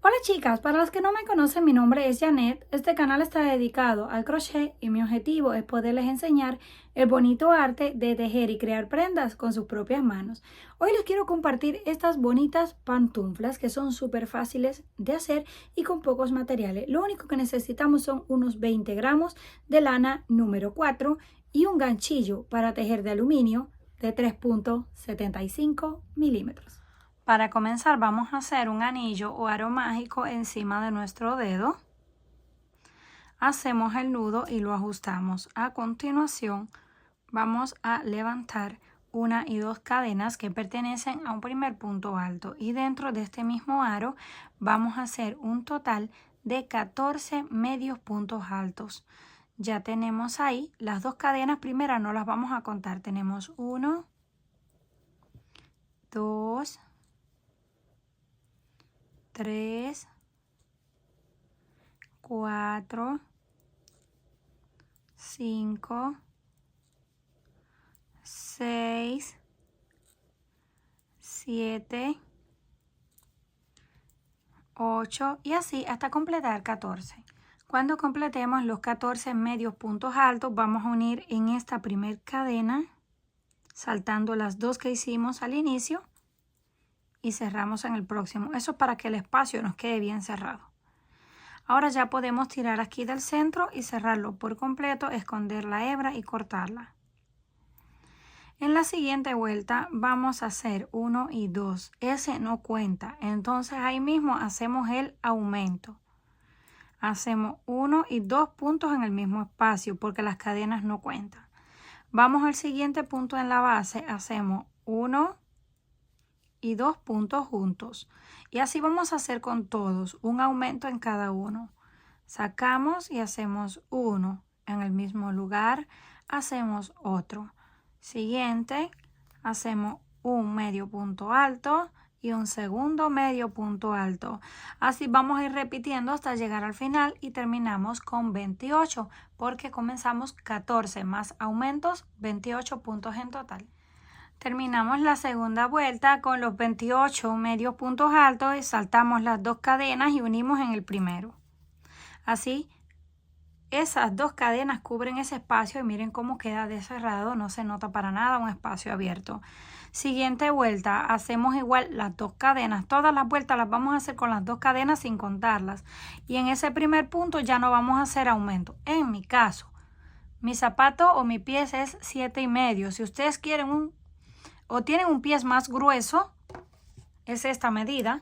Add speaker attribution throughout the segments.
Speaker 1: Hola chicas, para las que no me conocen, mi nombre es Janet. Este canal está dedicado al crochet y mi objetivo es poderles enseñar el bonito arte de tejer y crear prendas con sus propias manos. Hoy les quiero compartir estas bonitas pantuflas que son súper fáciles de hacer y con pocos materiales. Lo único que necesitamos son unos 20 gramos de lana número 4 y un ganchillo para tejer de aluminio de 3.75 milímetros. Para comenzar vamos a hacer un anillo o aro mágico encima de nuestro dedo. Hacemos el nudo y lo ajustamos. A continuación vamos a levantar una y dos cadenas que pertenecen a un primer punto alto. Y dentro de este mismo aro vamos a hacer un total de 14 medios puntos altos. Ya tenemos ahí las dos cadenas primeras, no las vamos a contar. Tenemos 1, 2, 3, 4, 5, 6, 7, 8 y así hasta completar 14. Cuando completemos los 14 medios puntos altos, vamos a unir en esta primer cadena, saltando las dos que hicimos al inicio y cerramos en el próximo. Eso es para que el espacio nos quede bien cerrado. Ahora ya podemos tirar aquí del centro y cerrarlo por completo, esconder la hebra y cortarla. En la siguiente vuelta vamos a hacer 1 y 2. Ese no cuenta. Entonces ahí mismo hacemos el aumento. Hacemos 1 y 2 puntos en el mismo espacio porque las cadenas no cuentan. Vamos al siguiente punto en la base. Hacemos 1 y 2 puntos juntos. Y así vamos a hacer con todos, un aumento en cada uno. Sacamos y hacemos uno en el mismo lugar, hacemos otro. Siguiente, hacemos un medio punto alto y un segundo medio punto alto. Así vamos a ir repitiendo hasta llegar al final y terminamos con 28 porque comenzamos 14 más aumentos, 28 puntos en total. Terminamos la segunda vuelta con los 28 medios puntos altos y saltamos las dos cadenas y unimos en el primero. Así, esas dos cadenas cubren ese espacio y miren cómo queda cerrado, no se nota para nada un espacio abierto. Siguiente vuelta, hacemos igual las dos cadenas. Todas las vueltas las vamos a hacer con las dos cadenas sin contarlas. Y en ese primer punto ya no vamos a hacer aumento. En mi caso, mi zapato o mi pie es 7,5. Si ustedes quieren o tienen un pie más grueso, es esta medida,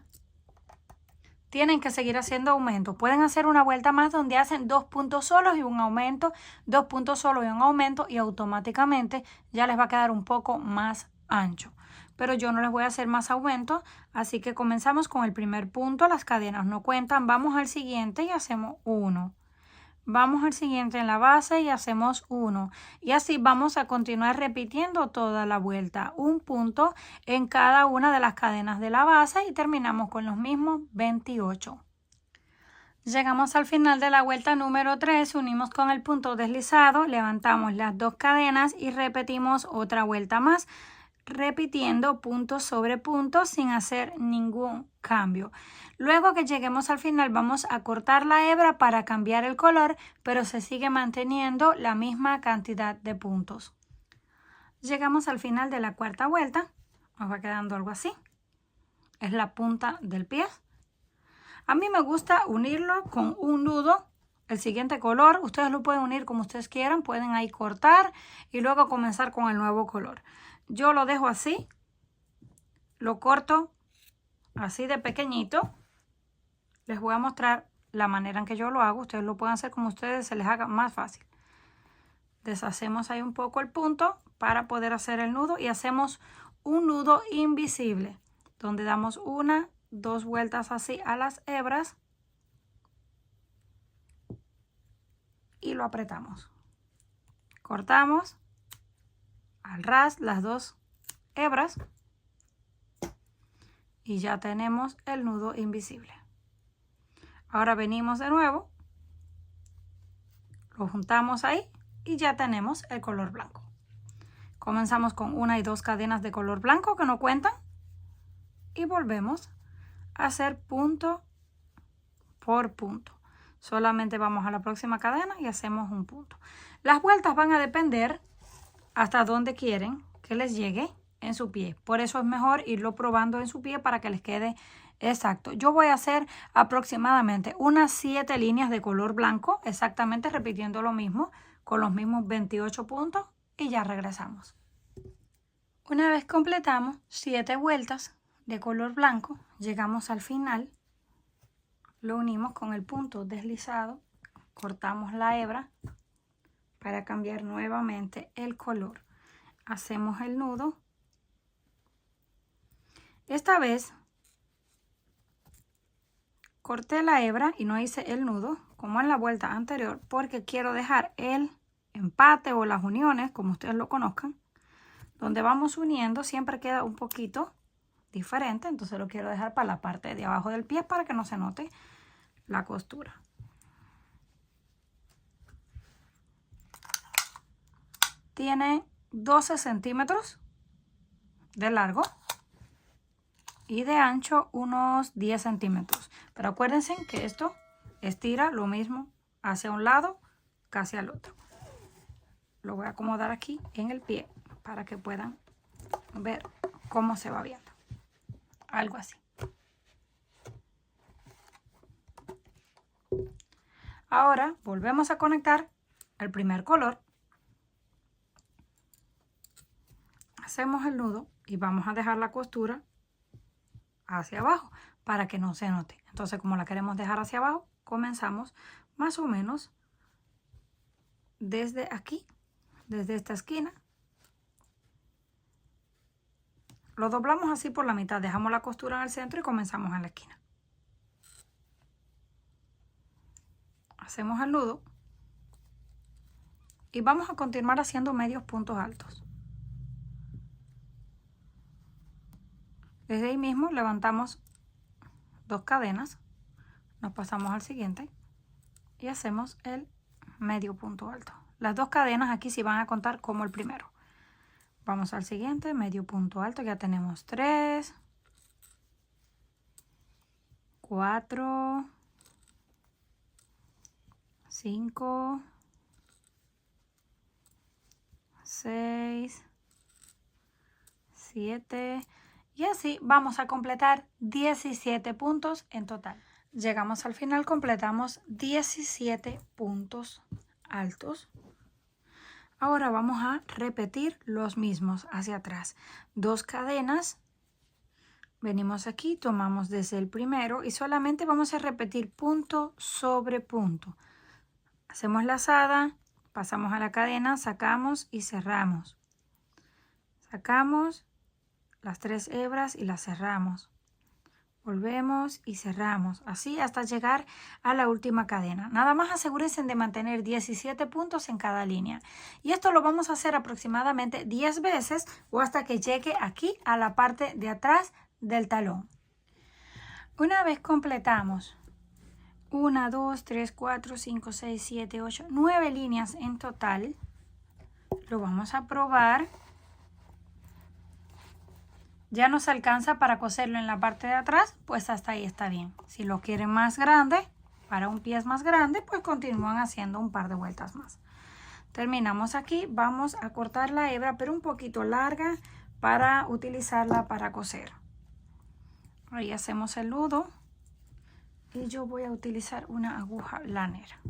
Speaker 1: tienen que seguir haciendo aumento. Pueden hacer una vuelta más donde hacen 2 puntos solos y un aumento, 2 puntos solos y un aumento y automáticamente ya les va a quedar un poco más ancho. Pero yo no les voy a hacer más aumento, así que comenzamos con el primer punto, las cadenas no cuentan, vamos al siguiente y hacemos 1. Vamos al siguiente en la base y hacemos 1. Y así vamos a continuar repitiendo toda la vuelta. Un punto en cada una de las cadenas de la base y terminamos con los mismos 28. Llegamos al final de la vuelta número 3, unimos con el punto deslizado, levantamos las dos cadenas y repetimos otra vuelta más, repitiendo punto sobre punto sin hacer ningún cambio. Luego que lleguemos al final vamos a cortar la hebra para cambiar el color, pero se sigue manteniendo la misma cantidad de puntos. Llegamos al final de la cuarta vuelta, nos va quedando algo así. Es la punta del pie. A mí me gusta unirlo con un nudo, el siguiente color. Ustedes lo pueden unir como ustedes quieran, pueden ahí cortar y luego comenzar con el nuevo color. Yo lo dejo así, lo corto así de pequeñito. Les voy a mostrar la manera en que yo lo hago. Ustedes lo pueden hacer como ustedes se les haga más fácil. Deshacemos ahí un poco el punto para poder hacer el nudo y hacemos un nudo invisible donde damos una, dos vueltas así a las hebras y lo apretamos. Cortamos al ras las dos hebras y ya tenemos el nudo invisible. Ahora venimos de nuevo, lo juntamos ahí y ya tenemos el color blanco. Comenzamos con una y dos cadenas de color blanco que no cuentan y volvemos a hacer punto por punto. Solamente vamos a la próxima cadena y hacemos un punto. Las vueltas van a depender hasta dónde quieren que les llegue en su pie. Por eso es mejor irlo probando en su pie para que les quede exacto. Yo voy a hacer aproximadamente unas 7 líneas de color blanco, exactamente repitiendo lo mismo, con los mismos 28 puntos y ya regresamos. Una vez completamos 7 vueltas de color blanco, llegamos al final, lo unimos con el punto deslizado, cortamos la hebra para cambiar nuevamente el color. Hacemos el nudo. Esta vez corté la hebra y no hice el nudo como en la vuelta anterior porque quiero dejar el empate o las uniones, como ustedes lo conozcan, donde vamos uniendo siempre queda un poquito diferente, entonces lo quiero dejar para la parte de abajo del pie para que no se note la costura. Tiene 12 centímetros de largo y de ancho unos 10 centímetros. Pero acuérdense que esto estira lo mismo hacia un lado que hacia el otro. Lo voy a acomodar aquí en el pie para que puedan ver cómo se va viendo. Algo así. Ahora volvemos a conectar el primer color. Hacemos el nudo y vamos a dejar la costura hacia abajo para que no se note. Entonces, como la queremos dejar hacia abajo, comenzamos más o menos desde aquí, desde esta esquina. Lo doblamos así por la mitad, dejamos la costura en el centro y comenzamos en la esquina. Hacemos el nudo y vamos a continuar haciendo medios puntos altos. Desde ahí mismo levantamos 2 cadenas, nos pasamos al siguiente y hacemos el medio punto alto. Las 2 cadenas aquí sí van a contar como el primero. Vamos al siguiente, medio punto alto, ya tenemos 3, 4, 5, 6, 7 y así vamos a completar 17 puntos en total. Llegamos al final, completamos 17 puntos altos. Ahora vamos a repetir los mismos hacia atrás. 2 cadenas. Venimos aquí, tomamos desde el primero y solamente vamos a repetir punto sobre punto. Hacemos lazada, pasamos a la cadena, sacamos y cerramos. Sacamos las 3 hebras y las cerramos. Volvemos y cerramos, así hasta llegar a la última cadena. Nada más asegúrense de mantener 17 puntos en cada línea. Y esto lo vamos a hacer aproximadamente 10 veces o hasta que llegue aquí a la parte de atrás del talón. Una vez completamos 1, 2, 3, 4, 5, 6, 7, 8, 9 líneas en total, lo vamos a probar. Ya nos alcanza para coserlo en la parte de atrás, pues hasta ahí está bien. Si lo quieren más grande, para un pie más grande, pues continúan haciendo un par de vueltas más. Terminamos aquí, vamos a cortar la hebra, pero un poquito larga para utilizarla para coser. Ahí hacemos el nudo y yo voy a utilizar una aguja lanera.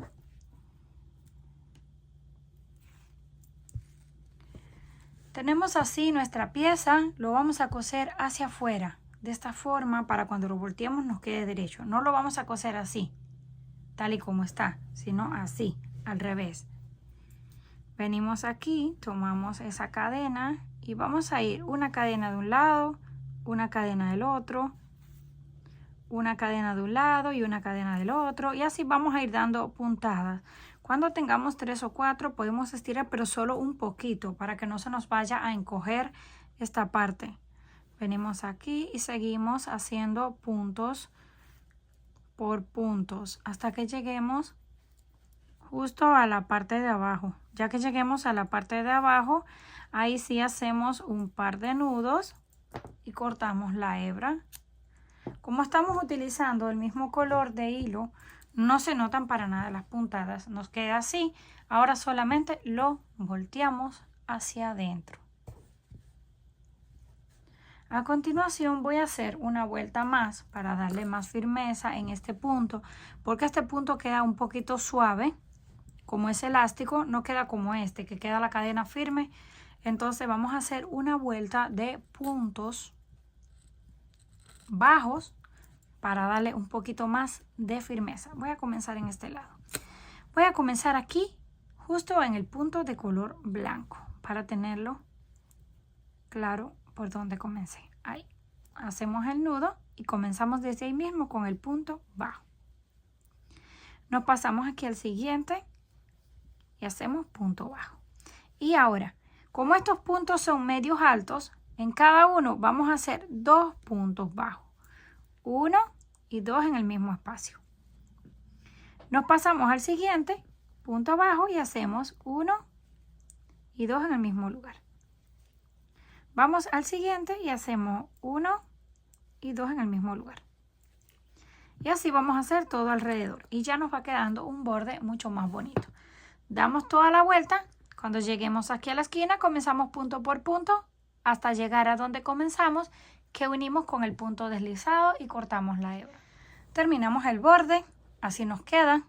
Speaker 1: Tenemos así nuestra pieza, lo vamos a coser hacia afuera, de esta forma para cuando lo volteemos nos quede derecho. No lo vamos a coser así, tal y como está, sino así, al revés. Venimos aquí, tomamos esa cadena y vamos a ir una cadena de un lado, una cadena del otro, una cadena de un lado y una cadena del otro y así vamos a ir dando puntadas. Cuando tengamos 3 o 4 podemos estirar pero solo un poquito para que no se nos vaya a encoger esta parte. Venimos aquí y seguimos haciendo puntos por puntos hasta que lleguemos justo a la parte de abajo. Ya que lleguemos a la parte de abajo, ahí sí hacemos un par de nudos y cortamos la hebra. Como estamos utilizando el mismo color de hilo, no se notan para nada las puntadas. Nos queda así. Ahora solamente lo volteamos hacia adentro. A continuación voy a hacer una vuelta más para darle más firmeza en este punto, porque este punto queda un poquito suave. Como es elástico, no queda como este, que queda la cadena firme. Entonces vamos a hacer una vuelta de puntos bajos para darle un poquito más de firmeza. Voy a comenzar en este lado. Voy a comenzar aquí, justo en el punto de color blanco, para tenerlo claro por donde comencé. Ahí. Hacemos el nudo y comenzamos desde ahí mismo con el punto bajo. Nos pasamos aquí al siguiente y hacemos punto bajo. Y ahora, como estos puntos son medios altos, en cada uno vamos a hacer 2 puntos bajos. 1 y 2 en el mismo espacio. Nos pasamos al siguiente, punto bajo, y hacemos 1 y 2 en el mismo lugar. Vamos al siguiente y hacemos 1 y 2 en el mismo lugar. Y así vamos a hacer todo alrededor. Y ya nos va quedando un borde mucho más bonito. Damos toda la vuelta. Cuando lleguemos aquí a la esquina, comenzamos punto por punto hasta llegar a donde comenzamos, que unimos con el punto deslizado y cortamos la hebra. Terminamos el borde. Así nos queda.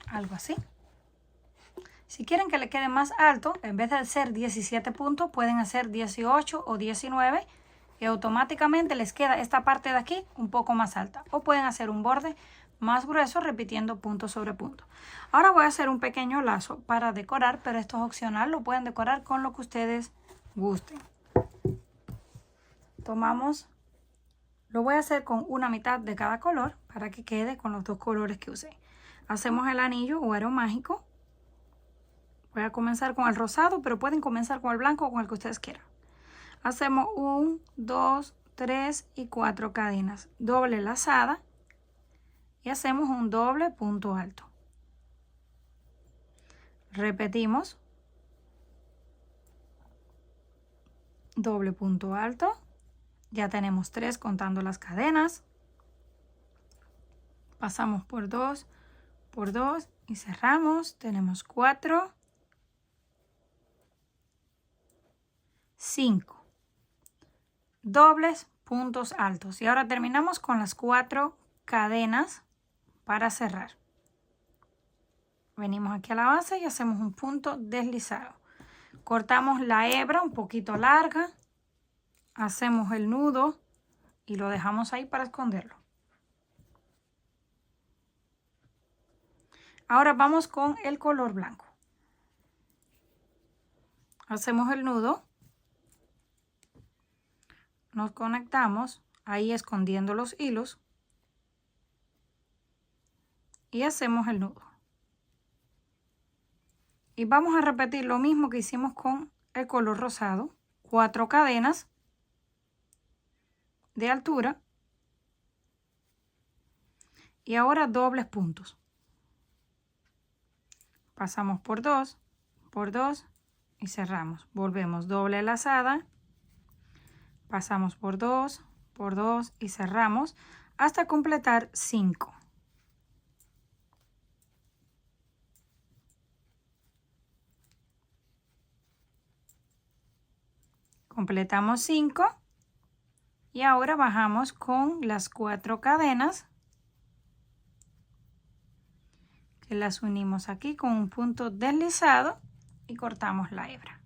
Speaker 1: Algo así. Si quieren que le quede más alto, en vez de ser 17 puntos, pueden hacer 18 o 19 y automáticamente les queda esta parte de aquí un poco más alta. O pueden hacer un borde más grueso repitiendo punto sobre punto. Ahora voy a hacer un pequeño lazo para decorar, pero esto es opcional, lo pueden decorar con lo que ustedes gusten. Tomamos, lo voy a hacer con una mitad de cada color para que quede con los dos colores que usé. Hacemos el anillo o aro mágico. Voy a comenzar con el rosado, pero pueden comenzar con el blanco o con el que ustedes quieran. Hacemos 1, 2, 3 y 4 cadenas. Doble lazada. Y hacemos un doble punto alto. Repetimos. Doble punto alto. Ya tenemos 3 contando las cadenas. Pasamos por 2 y cerramos. Tenemos 4. 5 dobles puntos altos y ahora terminamos con las 4 cadenas para cerrar. Venimos aquí a la base y hacemos un punto deslizado. Cortamos la hebra un poquito larga, hacemos el nudo y lo dejamos ahí para esconderlo. Ahora vamos con el color blanco. Hacemos el nudo. Nos conectamos ahí escondiendo los hilos y hacemos el nudo. Y vamos a repetir lo mismo que hicimos con el color rosado. 4 cadenas de altura y ahora dobles puntos. Pasamos por 2 y cerramos. Volvemos doble lazada. Pasamos por 2 y cerramos hasta completar 5. Completamos 5 y ahora bajamos con las 4 cadenas que las unimos aquí con un punto deslizado y cortamos la hebra.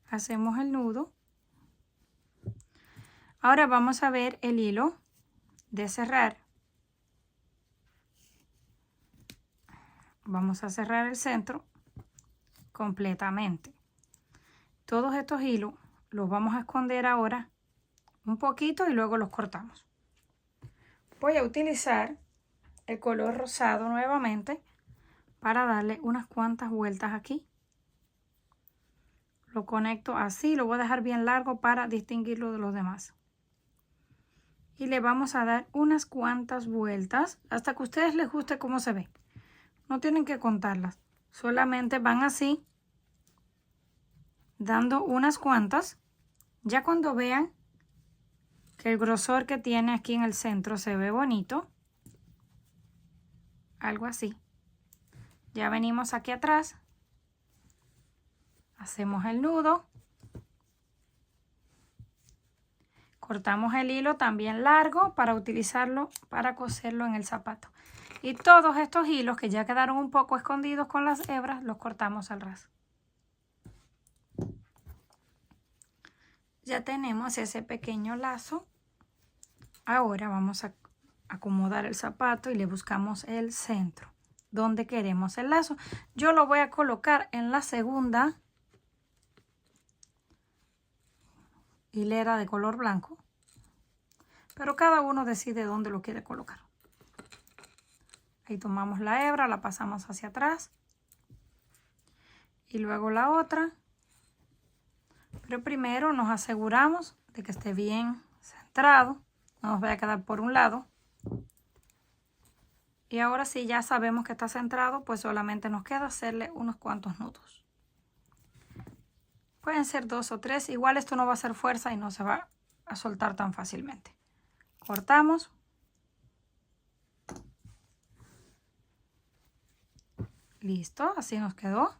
Speaker 1: Hacemos el nudo. Ahora vamos a ver el hilo de cerrar. Vamos a cerrar el centro completamente. Todos estos hilos los vamos a esconder ahora un poquito y luego los cortamos. Voy a utilizar el color rosado nuevamente para darle unas cuantas vueltas aquí. Lo conecto así, lo voy a dejar bien largo para distinguirlo de los demás. Y le vamos a dar unas cuantas vueltas hasta que a ustedes les guste cómo se ve. No tienen que contarlas. Solamente van así, dando unas cuantas. Ya cuando vean que el grosor que tiene aquí en el centro se ve bonito, algo así. Ya venimos aquí atrás, hacemos el nudo, cortamos el hilo también largo para utilizarlo para coserlo en el zapato. Y todos estos hilos que ya quedaron un poco escondidos con las hebras, los cortamos al ras. Ya tenemos ese pequeño lazo. Ahora vamos a acomodar el zapato y le buscamos el centro donde queremos el lazo. Yo lo voy a colocar en la segunda hilera de color blanco, pero cada uno decide dónde lo quiere colocar. Ahí tomamos la hebra, la pasamos hacia atrás y luego la otra. Pero primero nos aseguramos de que esté bien centrado, no nos vaya a quedar por un lado. Y ahora sí ya sabemos que está centrado, pues solamente nos queda hacerle unos cuantos nudos. Pueden ser 2 o 3, igual esto no va a hacer fuerza y no se va a soltar tan fácilmente. Cortamos. Listo, así nos quedó.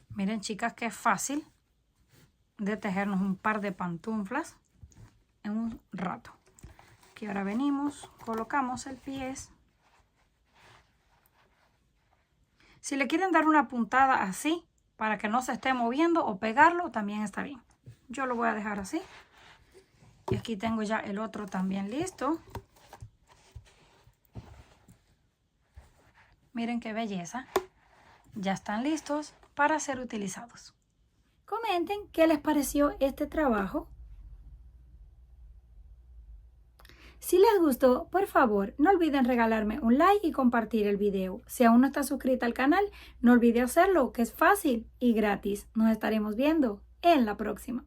Speaker 1: Miren, chicas, que es fácil de tejernos un par de pantuflas en un rato. Aquí ahora venimos, colocamos el pie. Si le quieren dar una puntada así para que no se esté moviendo o pegarlo, también está bien. Yo lo voy a dejar así. Y aquí tengo ya el otro también listo. Miren qué belleza. Ya están listos para ser utilizados. Comenten qué les pareció este trabajo. Si les gustó, por favor, no olviden regalarme un like y compartir el video. Si aún no estás suscrita al canal, no olvide hacerlo, que es fácil y gratis. Nos estaremos viendo en la próxima.